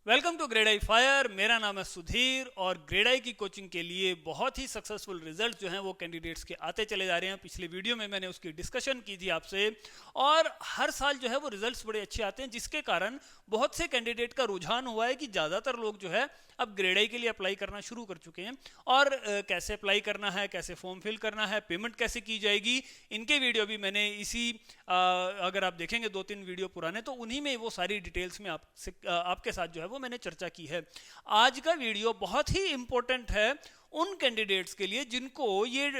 Welcome to grade I fire. मेरा नाम है सुधीर और ग्रेड आई की कोचिंग के लिए बहुत ही सक्सेसफुल रिजल्ट जो हैं वो कैंडिडेट्स के आते चले जा रहे हैं। पिछले वीडियो में मैंने उसकी डिस्कशन की थी आपसे और हर साल जो है वो रिजल्ट्स बड़े अच्छे आते हैं, जिसके कारण बहुत से कैंडिडेट का रुझान हुआ है कि ज़्यादातर लोग जो है अब ग्रेड आई के लिए अप्लाई करना शुरू कर चुके हैं। और कैसे अप्लाई करना है, कैसे फॉर्म फिल करना है, पेमेंट कैसे की जाएगी, इनके वीडियो भी मैंने अगर आप देखेंगे 2-3 वीडियो पुराने तो उन्हीं में वो सारी डिटेल्स में आपके साथ जो है वो मैंने चर्चा की है। आज का वीडियो बहुत ही इंपॉर्टेंट है उन कैंडिडेट्स के लिए जिनको ये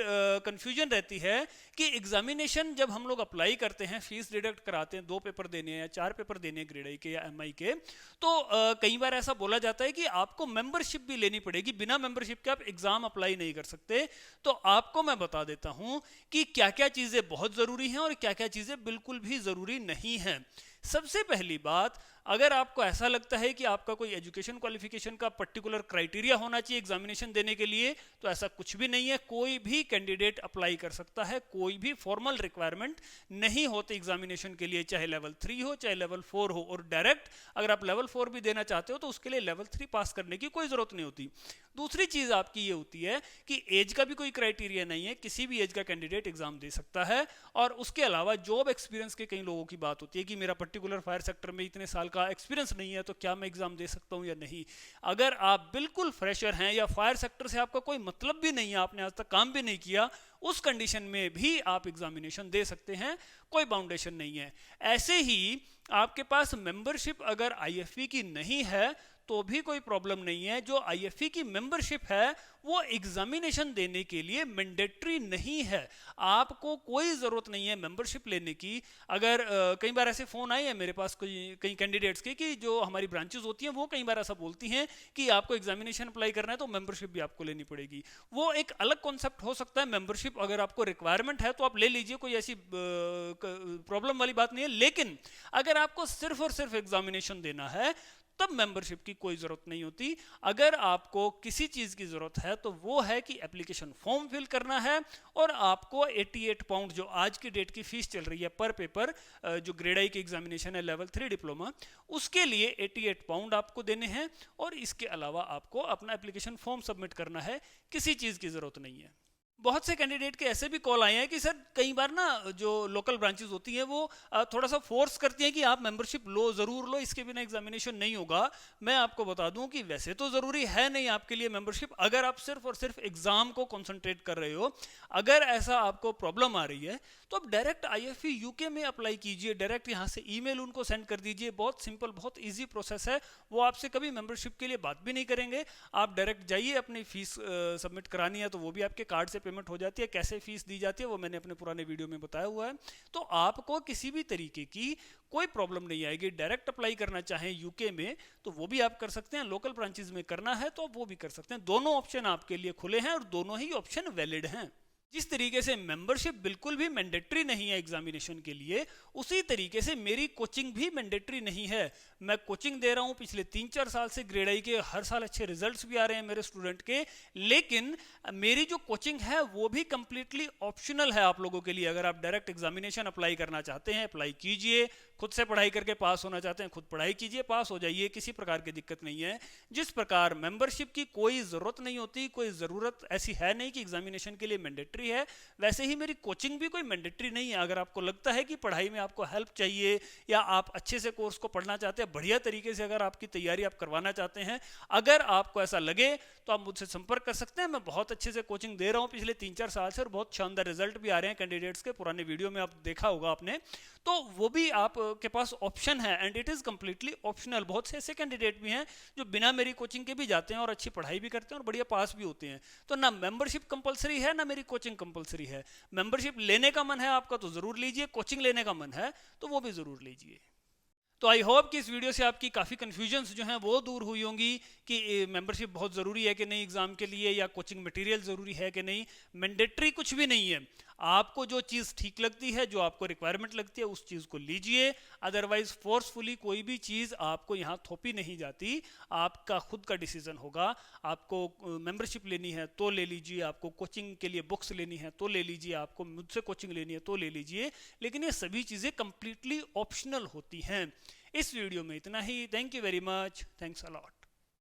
कंफ्यूजन रहती है कि एग्जामिनेशन जब हम लोग अप्लाई करते हैं, फीस डिडक्ट कराते हैं, 2 पेपर देने हैं या 4 पेपर देने हैं ग्रेड आई के या एमआई के, तो कई बार ऐसा बोला जाता है कि आपको मेंबरशिप भी लेनी पड़ेगी, बिना मेंबरशिप के आप एग्जाम अप्लाई नहीं कर सकते। तो आपको मैं बता देता हूं कि क्या क्या चीजें बहुत जरूरी हैं और क्या क्या चीजें बिल्कुल भी जरूरी नहीं है। सबसे पहली बात, अगर आपको ऐसा लगता है कि आपका कोई एजुकेशन क्वालिफिकेशन का पर्टिकुलर क्राइटेरिया होना चाहिए एग्जामिनेशन देने के लिए, तो ऐसा कुछ भी नहीं है। कोई भी कैंडिडेट अप्लाई कर सकता है, कोई भी फॉर्मल रिक्वायरमेंट नहीं होती एग्जामिनेशन के लिए, चाहे लेवल 3 हो चाहे लेवल 4 हो। और डायरेक्ट अगर आप लेवल 4 भी देना चाहते हो तो उसके लिए लेवल 3 पास करने की कोई जरूरत नहीं होती। दूसरी चीज आपकी ये होती है कि एज का भी कोई क्राइटेरिया नहीं है, किसी भी एज का कैंडिडेट एग्जाम दे सकता है। और उसके अलावा जॉब एक्सपीरियंस के कई लोगों की बात होती है कि मेरा पर्टिकुलर फायर सेक्टर में इतने साल का एक्सपीरियंस नहीं है तो क्या मैं एग्जाम दे सकता हूं या नहीं। अगर आप बिल्कुल फ्रेशर हैं या फायर सेक्टर से आपका कोई मतलब भी नहीं है, आपने आज तक काम भी नहीं किया, उस कंडीशन में भी आप एग्जामिनेशन दे सकते हैं, कोई बाउंडेशन नहीं है। ऐसे ही आपके पास मेंबरशिप अगर आईएफपी की नहीं है तो भी कोई प्रॉब्लम नहीं है। जो आईएफपी की मेंबरशिप है वो एग्जामिनेशन देने के लिए मैंडेटरी नहीं है, आपको कोई ज़रूरत नहीं है मेंबरशिप लेने की। अगर कई बार ऐसे फ़ोन आए हैं मेरे पास कई कैंडिडेट्स के कि जो हमारी ब्रांचेस होती हैं वो कई बार ऐसा बोलती हैं कि आपको एग्जामिनेशन अप्लाई करना है तो मेंबरशिप भी आपको लेनी पड़ेगी। वो एक अलग कॉन्सेप्ट हो सकता है। मेंबरशिप अगर आपको रिक्वायरमेंट है तो आप ले लीजिए, कोई ऐसी प्रॉब्लम वाली बात नहीं है। लेकिन अगर आपको सिर्फ और सिर्फ एग्जामिनेशन देना है तब मेंबरशिप की कोई जरूरत नहीं होती। अगर आपको किसी चीज की जरूरत है तो वो है कि एप्लीकेशन फॉर्म फिल करना है और आपको 88 पाउंड जो आज की डेट की फीस चल रही है पर पेपर, जो ग्रेड आई की एग्जामिनेशन है लेवल 3 डिप्लोमा, उसके लिए 88 पाउंड आपको देने हैं। और इसके अलावा आपको अपना एप्लीकेशन फॉर्म सबमिट करना है, किसी चीज की जरूरत नहीं है। बहुत से कैंडिडेट के ऐसे भी कॉल आए हैं कि सर कई बार ना जो लोकल ब्रांचेस होती हैं वो थोड़ा सा फोर्स करती हैं कि आप मेंबरशिप लो, ज़रूर लो, इसके बिना एग्जामिनेशन नहीं होगा। मैं आपको बता दूं कि वैसे तो ज़रूरी है नहीं आपके लिए मेंबरशिप, अगर आप सिर्फ और सिर्फ एग्ज़ाम को कॉन्सेंट्रेट कर रहे हो। अगर ऐसा आपको प्रॉब्लम आ रही है तो आप डायरेक्ट आईएफपी यूके में अप्लाई कीजिए, डायरेक्ट यहाँ से ईमेल उनको सेंड कर दीजिए। बहुत सिंपल, बहुत ईजी प्रोसेस है। वो आपसे कभी मेंबरशिप के लिए बात भी नहीं करेंगे। आप डायरेक्ट जाइए, अपनी फीस सबमिट करानी है तो वो भी आपके कार्ड से पेमेंट हो जाती है। कैसे फीस दी जाती है वो मैंने अपने पुराने वीडियो में बताया हुआ है। तो आपको किसी भी तरीके की कोई प्रॉब्लम नहीं आएगी। डायरेक्ट अप्लाई करना चाहें यूके में तो वो भी आप कर सकते हैं, लोकल ब्रांचेस में करना है तो वो भी कर सकते हैं। दोनों ऑप्शन आपके लिए खुले हैं और दोनों ही ऑप्शन वैलिड हैं। जिस तरीके से मेंबरशिप बिल्कुल भी मैंडेटरी नहीं है एग्जामिनेशन के लिए, उसी तरीके से मेरी कोचिंग भी मैंडेटरी नहीं है। मैं कोचिंग दे रहा हूं पिछले 3-4 साल से ग्रेड आई के, हर साल अच्छे रिजल्ट्स भी आ रहे हैं मेरे स्टूडेंट के। लेकिन मेरी जो कोचिंग है वो भी कंप्लीटली ऑप्शनल है आप लोगों के लिए। अगर आप डायरेक्ट एग्जामिनेशन अप्लाई करना चाहते हैं, अप्लाई कीजिए। खुद से पढ़ाई करके पास होना चाहते हैं, खुद पढ़ाई कीजिए, पास हो जाइए, किसी प्रकार की दिक्कत नहीं है। जिस प्रकार मेंबरशिप की कोई ज़रूरत नहीं होती, कोई ज़रूरत ऐसी है नहीं कि एग्जामिनेशन के लिए मैंडेटरी है, वैसे ही मेरी कोचिंग भी कोई मैंडेटरी नहीं है। अगर आपको लगता है कि पढ़ाई में आपको हेल्प चाहिए या आप अच्छे से कोर्स को पढ़ना चाहते हैं, बढ़िया तरीके से अगर आपकी तैयारी आप करवाना चाहते हैं, अगर आपको ऐसा लगे तो आप मुझसे संपर्क कर सकते हैं। मैं बहुत अच्छे से कोचिंग दे रहा हूँ पिछले 3-4 साल से और बहुत शानदार रिजल्ट भी आ रहे हैं कैंडिडेट्स के। पुराने वीडियो में आप देखा होगा आपने, तो वो भी आपके पास ऑप्शन है and it is completely optional. बहुत से ऐसे कैंडिडेट भी हैं जो बिना मेरी कोचिंग के भी जाते हैं और अच्छी पढ़ाई भी करते हैं और बढ़िया पास भी होते हैं। तो ना मेंबरशिप कंपलसरी है ना मेरी कोचिंग कंपलसरी है। मेंबरशिप लेने का मन है आपका तो ज़रूर लीजिए, कोचिंग लेने का मन है तो वो भी ज़रूर लीजिए। तो आई होप कि इस वीडियो से आपकी काफ़ी कन्फ्यूजन्स जो हैं वो दूर हुई होंगी कि मेंबरशिप बहुत ज़रूरी है कि नहीं एग्ज़ाम के लिए, या कोचिंग मटेरियल ज़रूरी है कि नहीं। मैंडेटरी कुछ भी नहीं है। आपको जो चीज़ ठीक लगती है, जो आपको रिक्वायरमेंट लगती है, उस चीज़ को लीजिए। अदरवाइज फोर्सफुली कोई भी चीज़ आपको यहाँ थोपी नहीं जाती, आपका खुद का डिसीजन होगा। आपको मेंबरशिप लेनी है तो ले लीजिए, आपको कोचिंग के लिए बुक्स लेनी है तो ले लीजिए, आपको मुझसे कोचिंग लेनी है तो ले लीजिए। लेकिन ये सभी चीज़ें कंप्लीटली ऑप्शनल होती हैं। इस वीडियो में इतना ही। Thank you very much, thanks a lot.